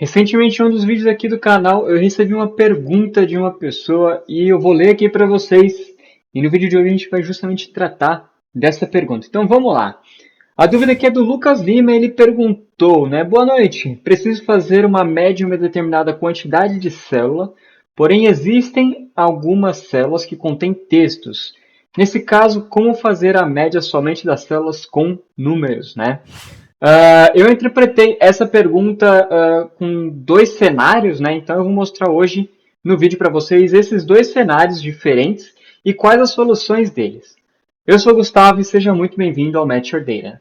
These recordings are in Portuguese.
Recentemente, em um dos vídeos aqui do canal, eu recebi uma pergunta de uma pessoa e eu vou ler aqui para vocês. E no vídeo de hoje a gente vai justamente tratar dessa pergunta. Então vamos lá. A dúvida aqui é do Lucas Lima, ele perguntou, né? Boa noite, preciso fazer uma média de uma determinada quantidade de célula, porém existem algumas células que contêm textos. Nesse caso, como fazer a média somente das células com números, né? Eu interpretei essa pergunta com dois cenários, né? Então eu vou mostrar hoje no vídeo para vocês esses dois cenários diferentes e quais as soluções deles. Eu sou o Gustavo e seja muito bem-vindo ao Match Your Data.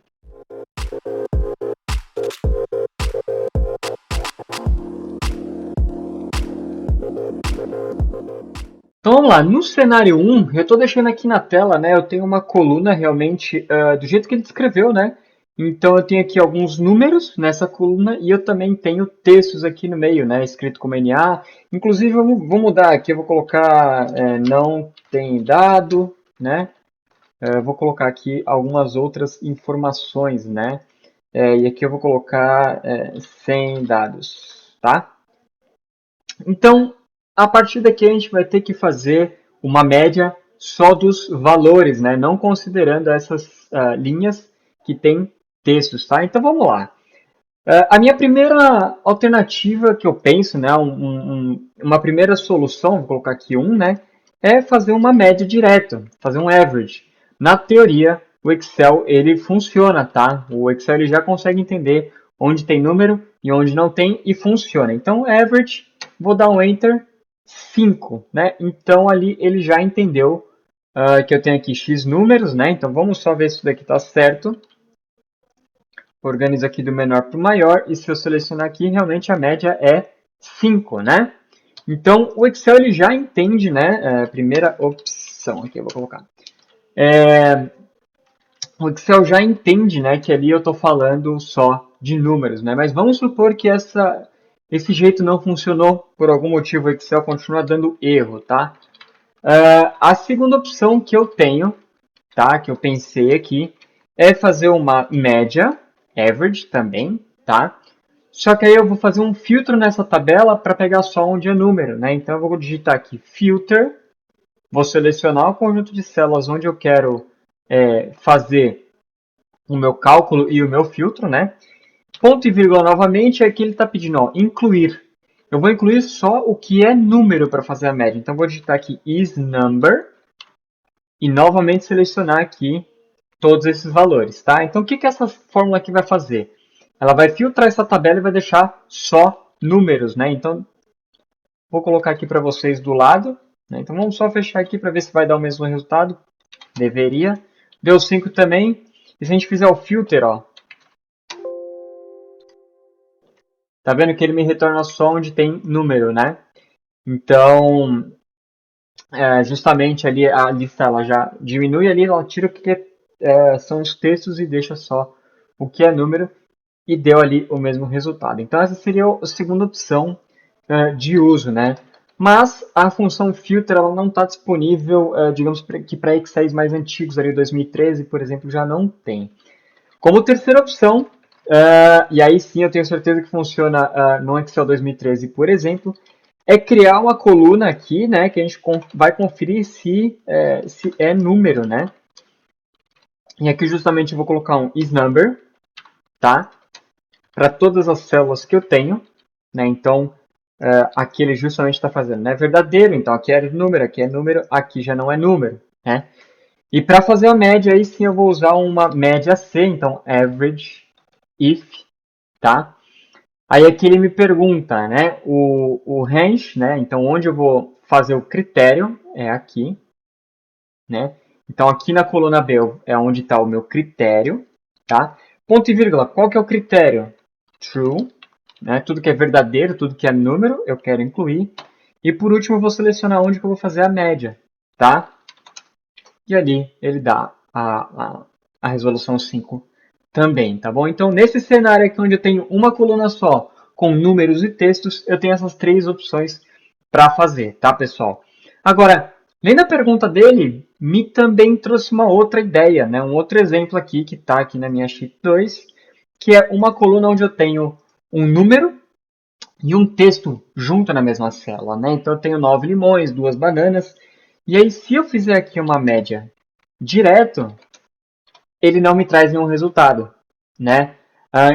Então vamos lá, no cenário 1, eu estou deixando aqui na tela, né? Eu tenho uma coluna realmente do jeito que ele descreveu, né? Então eu tenho aqui alguns números nessa coluna e eu também tenho textos aqui no meio, né? Escrito como NA. Inclusive eu vou mudar aqui, eu vou colocar não tem dado, né? Vou colocar aqui algumas outras informações, né? E aqui eu vou colocar sem dados, tá? Então, a partir daqui a gente vai ter que fazer uma média só dos valores, né? Não considerando essas linhas que têm textos, tá? Então vamos lá. A minha primeira alternativa que eu penso, né, uma primeira solução, vou colocar aqui né, é fazer uma média direta, fazer um average. Na teoria, o Excel ele funciona, tá? O Excel ele já consegue entender onde tem número e onde não tem e funciona. Então, average, vou dar um enter, 5, né? Então ali ele já entendeu que eu tenho aqui x números, né? Então vamos só ver se isso daqui está certo. Organizo aqui do menor para o maior, e se eu selecionar aqui, realmente a média é 5, né? Então, o Excel ele já entende, né? Primeira opção aqui, eu vou colocar. O Excel já entende, né, que ali eu estou falando só de números, né? Mas vamos supor que esse jeito não funcionou, por algum motivo o Excel continua dando erro, tá? A segunda opção que eu tenho, tá, que eu pensei aqui, é fazer uma média, average também, tá? Só que aí eu vou fazer um filtro nessa tabela para pegar só onde é número, né? Então eu vou digitar aqui filter, vou selecionar o conjunto de células onde eu quero fazer o meu cálculo e o meu filtro, né? Ponto e vírgula novamente, aqui ele está pedindo, ó, incluir. Eu vou incluir só o que é número para fazer a média. Então, vou digitar aqui isNumber e novamente selecionar aqui todos esses valores, tá? Então, o que essa fórmula aqui vai fazer? Ela vai filtrar essa tabela e vai deixar só números, né? Então, vou colocar aqui para vocês do lado, né? Então, vamos só fechar aqui para ver se vai dar o mesmo resultado. Deveria. Deu 5 também. E se a gente fizer o filter, ó, tá vendo que ele me retorna só onde tem número, né? Então, justamente ali a lista ela já diminui ali, ela tira o que são os textos e deixa só o que é número e deu ali o mesmo resultado. Então, essa seria a segunda opção de uso, né? Mas a função filter ela não está disponível, digamos que para Excel mais antigos, ali 2013, por exemplo, já não tem. Como terceira opção, e aí sim eu tenho certeza que funciona no Excel 2013, por exemplo, é criar uma coluna aqui, né, que a gente vai conferir se é número, né? E aqui justamente eu vou colocar um isNumber, tá? Para todas as células que eu tenho, né? Então, aqui ele justamente está fazendo, né? Verdadeiro, então aqui é número, aqui já não é número, né? E para fazer a média, aí sim eu vou usar uma média C, então average if, tá? Aí aqui ele me pergunta, né, o range, né, então onde eu vou fazer o critério é aqui, né? Então aqui na coluna B é onde está o meu critério, tá? Ponto e vírgula, qual que é o critério? True, né? Tudo que é verdadeiro, tudo que é número, eu quero incluir. E por último eu vou selecionar onde que eu vou fazer a média, tá? E ali ele dá a resolução 5 também, tá bom? Então, nesse cenário aqui onde eu tenho uma coluna só, com números e textos, eu tenho essas três opções para fazer, tá, pessoal? Agora, lendo a pergunta dele, me também trouxe uma outra ideia, né? Um outro exemplo aqui que está aqui na minha Sheet 2, que é uma coluna onde eu tenho um número e um texto junto na mesma célula, né? Então eu tenho 9 limões, 2 bananas. E aí, se eu fizer aqui uma média direto, ele não me traz nenhum resultado, né?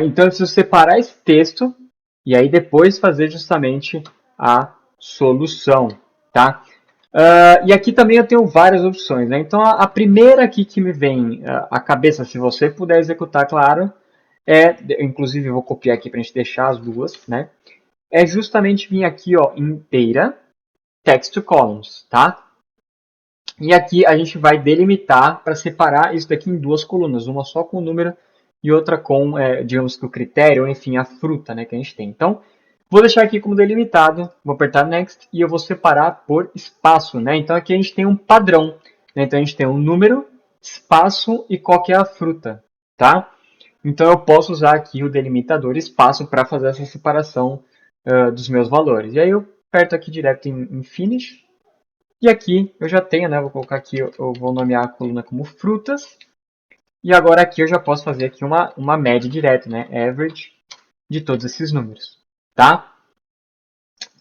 Então eu preciso separar esse texto e aí depois fazer justamente a solução, tá? E aqui também eu tenho várias opções, né? Então a primeira aqui que me vem à cabeça, se você puder executar, claro, inclusive eu vou copiar aqui para a gente deixar as duas, né? É justamente vir aqui, ó, inteira, text to columns, tá? E aqui a gente vai delimitar para separar isso daqui em duas colunas, uma só com o número e outra com, digamos que o critério, ou enfim, a fruta, né, que a gente tem. Então, vou deixar aqui como delimitado, vou apertar Next e eu vou separar por espaço, né? Então aqui a gente tem um padrão, né? Então a gente tem um número, espaço e qual que é a fruta, tá? Então eu posso usar aqui o delimitador espaço para fazer essa separação dos meus valores. E aí eu aperto aqui direto em Finish. E aqui eu já tenho, né? Vou colocar aqui, eu vou nomear a coluna como frutas. E agora aqui eu já posso fazer aqui uma média direta, né? Average de todos esses números, tá?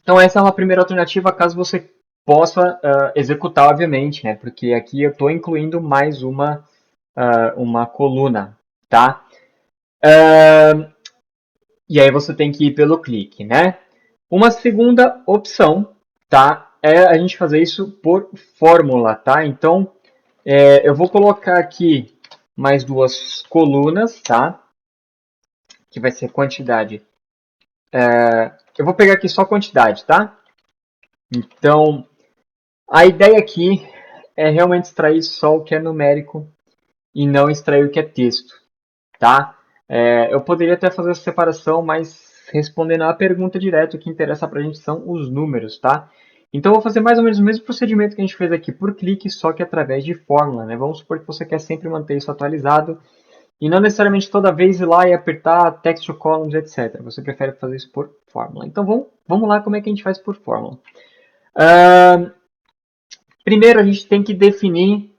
Então essa é uma primeira alternativa caso você possa executar, obviamente, né? Porque aqui eu estou incluindo mais uma coluna, tá? E aí você tem que ir pelo clique, né? Uma segunda opção, tá? É a gente fazer isso por fórmula, tá? Então, eu vou colocar aqui mais duas colunas, tá? Que vai ser quantidade. Eu vou pegar aqui só quantidade, tá? Então, a ideia aqui é realmente extrair só o que é numérico e não extrair o que é texto, tá? Eu poderia até fazer essa separação, mas respondendo à pergunta direto, o que interessa pra gente são os números, tá? Então, eu vou fazer mais ou menos o mesmo procedimento que a gente fez aqui por clique, só que através de fórmula, né? Vamos supor que você quer sempre manter isso atualizado e não necessariamente toda vez ir lá e apertar text to columns, etc. Você prefere fazer isso por fórmula. Então, vamos lá como é que a gente faz por fórmula. Primeiro, a gente tem que definir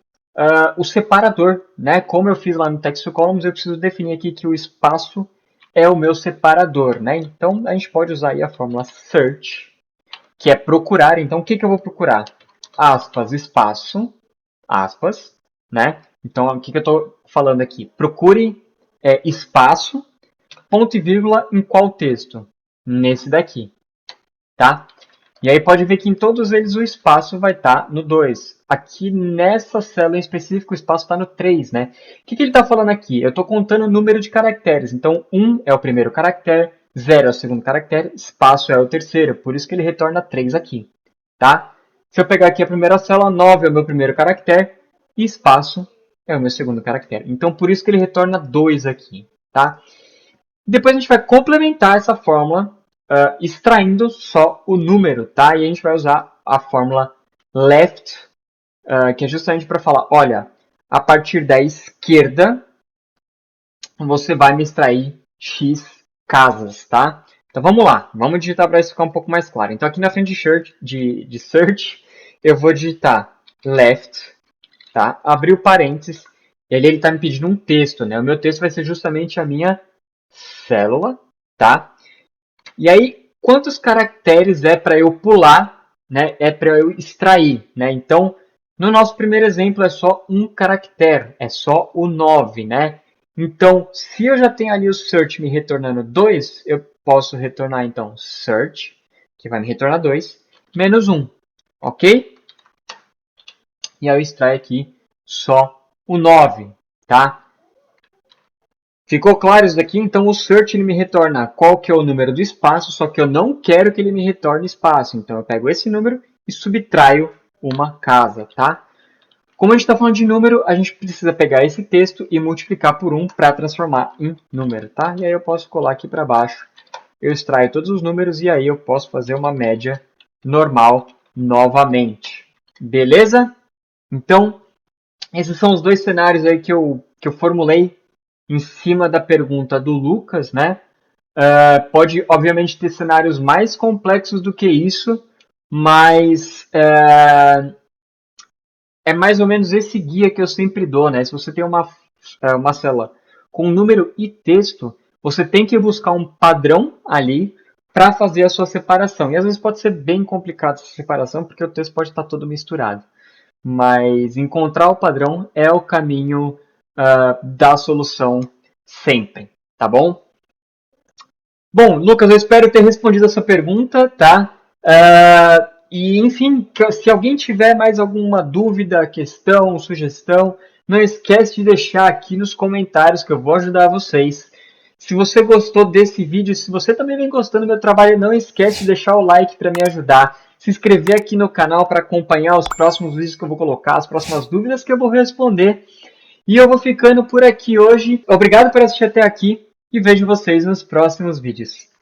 o separador, né? Como eu fiz lá no text to columns, eu preciso definir aqui que o espaço é o meu separador, né? Então, a gente pode usar aí a fórmula search, que é procurar. Então, o que eu vou procurar? Aspas, espaço, aspas, né? Então, o que eu estou falando aqui? Procure espaço, ponto e vírgula em qual texto? Nesse daqui, tá? E aí pode ver que em todos eles o espaço vai estar no 2. Aqui nessa célula em específico o espaço está no 3, né? O que ele está falando aqui? Eu estou contando o número de caracteres. Então, 1 é o primeiro caractere, 0 é o segundo caractere, espaço é o terceiro. Por isso que ele retorna 3 aqui, tá? Se eu pegar aqui a primeira célula, 9 é o meu primeiro caractere e espaço é o meu segundo caractere. Então, por isso que ele retorna 2 aqui, tá? Depois a gente vai complementar essa fórmula extraindo só o número, tá? E a gente vai usar a fórmula left, que é justamente para falar, olha, a partir da esquerda você vai me extrair x casas, tá? Então vamos lá, vamos digitar para isso ficar um pouco mais claro. Então aqui na frente de search, eu vou digitar left, tá? Abrir o parênteses, e ali ele está me pedindo um texto, né? O meu texto vai ser justamente a minha célula, tá? E aí, quantos caracteres é para eu pular, né? É para eu extrair, né? Então, no nosso primeiro exemplo é só um caractere, é só o 9, né? Então, se eu já tenho ali o search me retornando 2, eu posso retornar então search, que vai me retornar 2, menos 1, ok? E aí eu extraio aqui só o 9, tá? Ficou claro isso daqui? Então o search ele me retorna qual que é o número do espaço, só que eu não quero que ele me retorne espaço. Então eu pego esse número e subtraio uma casa, tá? Como a gente está falando de número, a gente precisa pegar esse texto e multiplicar por 1 para transformar em número, tá? E aí eu posso colar aqui para baixo, eu extraio todos os números e aí eu posso fazer uma média normal novamente. Beleza? Então, esses são os dois cenários aí que eu formulei em cima da pergunta do Lucas, né? Pode, obviamente, ter cenários mais complexos do que isso, mas é mais ou menos esse guia que eu sempre dou, né? Se você tem uma célula com número e texto, você tem que buscar um padrão ali para fazer a sua separação. E às vezes pode ser bem complicado essa separação, porque o texto pode estar todo misturado. Mas encontrar o padrão é o caminho da solução sempre, tá bom? Bom, Lucas, eu espero ter respondido a sua pergunta, tá? E, enfim, se alguém tiver mais alguma dúvida, questão, sugestão, não esquece de deixar aqui nos comentários que eu vou ajudar vocês. Se você gostou desse vídeo, se você também vem gostando do meu trabalho, não esquece de deixar o like para me ajudar. Se inscrever aqui no canal para acompanhar os próximos vídeos que eu vou colocar, as próximas dúvidas que eu vou responder. E eu vou ficando por aqui hoje. Obrigado por assistir até aqui e vejo vocês nos próximos vídeos.